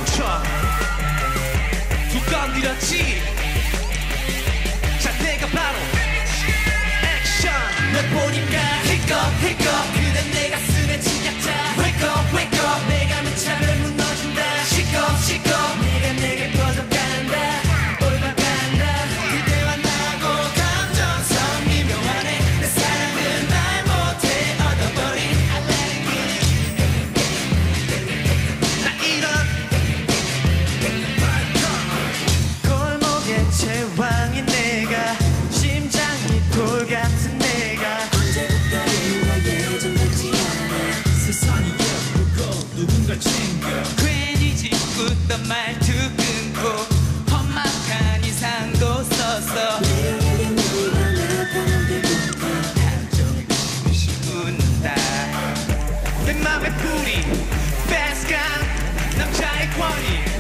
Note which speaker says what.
Speaker 1: 멈춰 두 건드렸지 자 내가 바로 액션 널 보니까 힐꺽힐꺽 그댄 내 가슴에 침략자 Wake up wake up 내가 무차별 무너진다 시겁 시겁 내가 내게 퍼져간다 올라간다 그대와 나하고 감정선 미묘하네 내 사랑은 말 못해 얻어버린 나 이런 골목의 제왕인 내가 심장이 돌같은 내가
Speaker 2: 언제부터 예전 같지 않아
Speaker 3: 세상이 예쁘고 누군가 챙겨
Speaker 1: 괜히 짓궂던 말투 끊고 험악한 인상도 썼어
Speaker 2: 내게 네가 나타날 때부터
Speaker 1: 한쪽에 미시 웃는다 내 맘의 뿌리 뺏간 남자의 권위